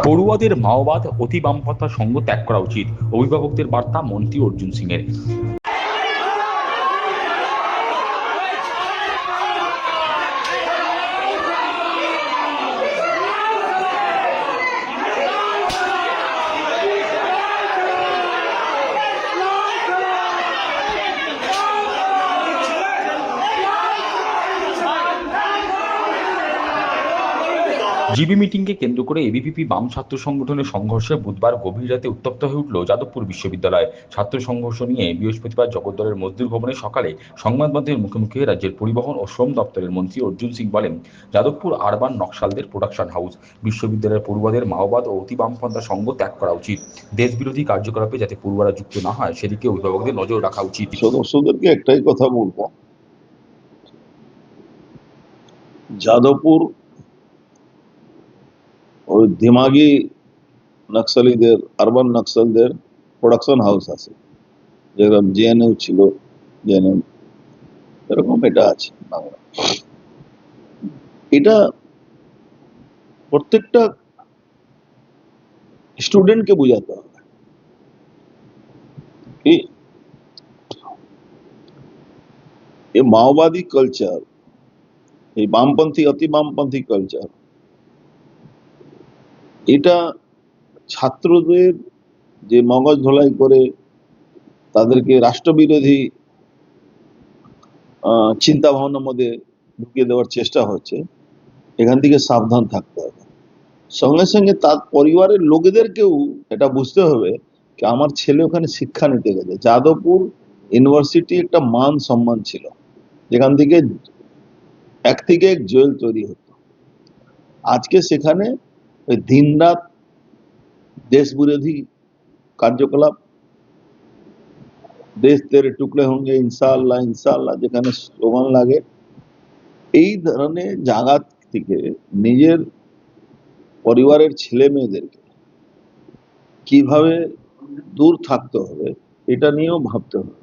পড়ুয়াদের মাওবাদ অতি বামপন্থার সঙ্গ ত্যাগ করা উচিত, অভিভাবকদের বার্তা মন্ত্রী অর্জুন সিংয়ের। জিবি মিটিংকে কেন্দ্র করে এবিভিপি বাম ছাত্র সংগঠনের সংঘর্ষে বুধবার গভীর রাতে উত্তপ্ত হয়ে উঠল যাদবপুর বিশ্ববিদ্যালয়। ছাত্র সংঘর্ষ নিয়ে বৃহস্পতিবার জগদ্দলের মজদুর ভবনে সকালে সংবাদ মাধ্যমের মুখোমুখি রাজ্যের পরিবহন ও শ্রম দপ্তরের মন্ত্রী অর্জুন সিং বলেন, যাদবপুর আরবান নকশালদের প্রোডাকশন হাউস, বিশ্ববিদ্যালয়ের পড়ুয়াদের মাওবাদ ও অতি বামপন্থা সঙ্গ ত্যাগ করা উচিত। দেশবিরোধী কার্যকলাপে যাতে পড়ুয়ারা যুক্ত না হয় সেদিকে অভিভাবকদের নজর রাখা উচিত। সদস্যদেরকে একটাই কথা বলবো, যাদবপুর ওই দিমাগি নকশালীদের, আরবান নকশালদের প্রোডাকশন হাউস আছে, যেরকম জেএনইউ ছিল, জেএনইউ এরকম এটা আছে বাংলা। এটা প্রত্যেকটা স্টুডেন্টকে বোঝাতে হবে কি এই মাওবাদী কালচার, এই বামপন্থী অতি বামপন্থী কালচার, এটা ছাত্রদের যে মগজ ধোলাই করে তাদেরকে রাষ্ট্রবিরোধী চিন্তা ভাবনার মধ্যে ঢুকিয়ে দেওয়ার চেষ্টা হচ্ছে, এখান থেকে সাবধান থাকতে হবে। সঙ্গে সঙ্গে তার পরিবারের লোকেদেরকেও এটা বুঝতে হবে যে আমার ছেলে ওখানে শিক্ষা নিতে গেছে। যাদবপুর ইউনিভার্সিটি একটা মান সম্মান ছিল, যেখান থেকে এক থেকে এক জেল তৈরি হতো। আজকে সেখানে ওই দিনরাত দেশ বিরোধী কার্যকলাপ, দেশ তেরে টুকরে হোঙ্গে ইনশাআল্লাহ ইনশাআল্লাহ যেখানে স্লোগান লাগে, এই ধরনের জায়গা থেকে নিজের পরিবারের ছেলে মেয়েদেরকে কিভাবে দূর থাকতে হবে এটা নিয়েও ভাবতে হবে,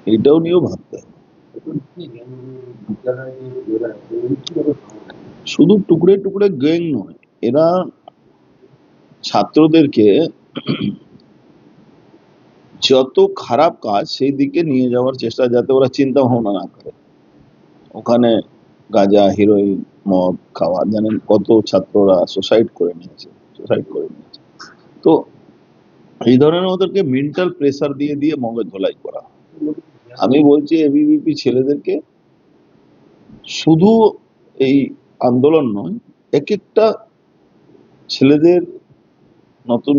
এটাও নিয়েও ভাবতে হবে। শুধু টুকরে টুকরে গ্যাং নয়, এরা ছাত্রদেরকে যত খারাপ কাজ সেই দিকে নিয়ে যাওয়ার চেষ্টা, যাতে ওরা চিন্তা ভাবনা না করে। ওখানে গাঁজা, হিরোইন, মদ খাওয়া, জানেন কত ছাত্ররা সুসাইড করে নিয়েছে। তো এই ধরনের ওদেরকে মেন্টাল প্রেসার দিয়ে দিয়ে মগজ ধোলাই করা। আমি বলছি এবিভিপি ছেলেদেরকে শুধু এই আন্দোলন নয়, এক একটা ছেলেদের নতুন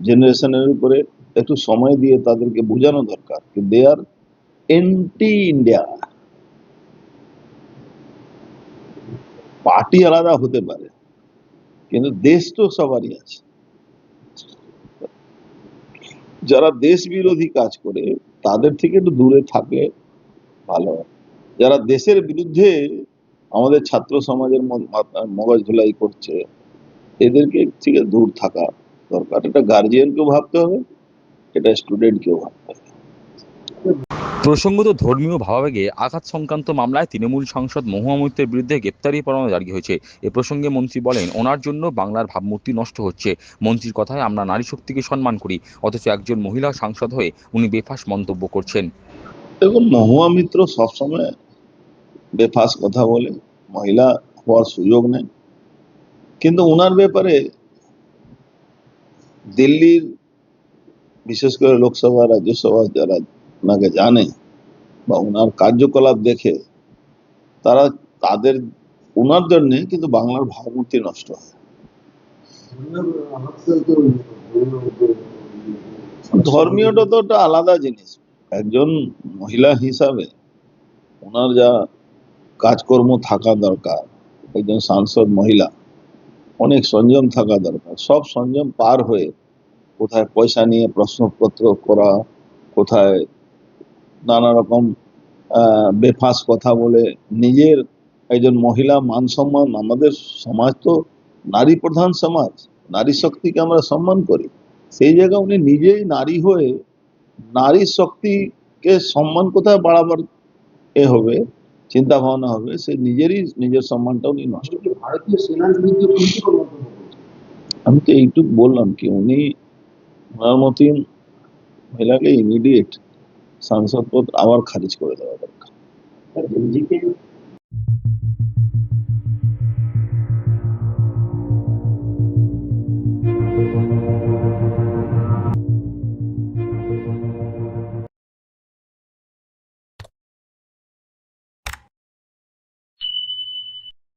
জেনারেশনের উপরে একটু সময় দিয়ে তাদেরকে বোঝানো দরকার যে দে আর এন্টি ইন্ডিয়া। পার্টি আলাদা হতে পারে, কিন্তু দেশ তো সবারই আছে। যারা দেশ বিরোধী কাজ করে তাদের থেকে একটু দূরে থাকলে ভালো হয়। যারা দেশের বিরুদ্ধে আমাদের ছাত্র সমাজের মগজ ধোলাই করছে, এদেরকে থেকে দূর থাকা দরকার। এটা গার্জিয়ানকেও ভাবতে হবে, এটা স্টুডেন্টকেও ভাবতে হবে। প্রসঙ্গত ধর্মীয় ভাবাবেগে আঘাত সংক্রান্ত মামলায় তৃণমূল সাংসদ মহুয়া মৈত্রের বিরুদ্ধে গ্রেপ্তারি পরোয়ানা জারি হয়েছে। এ প্রসঙ্গে মন্ত্রী বলেন, ওনার জন্য বাংলার ভাবমূর্তি নষ্ট হচ্ছে। মন্ত্রীর কথায়, আমরা নারী শক্তিকে সম্মান করি, অথচ একজন মহিলা সাংসদ হয়ে উনি বেফাঁস মন্তব্য করছেন। দেখুন, মহুয়া মিত্র সবসময় বেফাঁস কথা বলে, মহিলা হওয়ার সুযোগ নেই। কিন্তু ওনার ব্যাপারে দিল্লির বিশেষ করে লোকসভা রাজ্যসভা যারা ওনাকে জানে বা ওনার কার্যকলাপ দেখে, তারা তাদের ওনার জন্যে কিন্তু বাংলার ভাবমূর্তি নষ্ট হয়। ধর্মীয়টা তো একটা আলাদা জিনিস। একজন মহিলা হিসাবে ওনার যা কাজকর্ম থাকা দরকার, একজন সাংসদ মহিলা অনেক সংযম থাকা দরকার। সব সংযম পার হয়ে কোথায় পয়সা নিয়ে প্রশ্নপত্র করা, কোথায় নানা রকম বেফাঁস কথা বলে নিজের একজন মহিলা মান সম্মান। আমাদের সমাজ তো নারী প্রধান সমাজ, নারী শক্তিকে আমরা সম্মান করি। সেই জায়গায় উনি নিজেই নারী হয়ে নারী শক্তিকে সম্মান কোথায় বাড়াবার হবে, চিন্তা ভাবনা হবে, সে নিজের সম্মানটাও নিয়ে নষ্ট করবে। ভারতীয় সেনার বিরুদ্ধে কুরুচিকর মন্তব্য করেছেন। আমি তো এইটুক বললাম কি উনি ওনার মতন মহিলাকে ইমিডিয়েট সাংসদ পদ আবার খারিজ করে দেওয়া দরকার। স্যার, বেলজিকে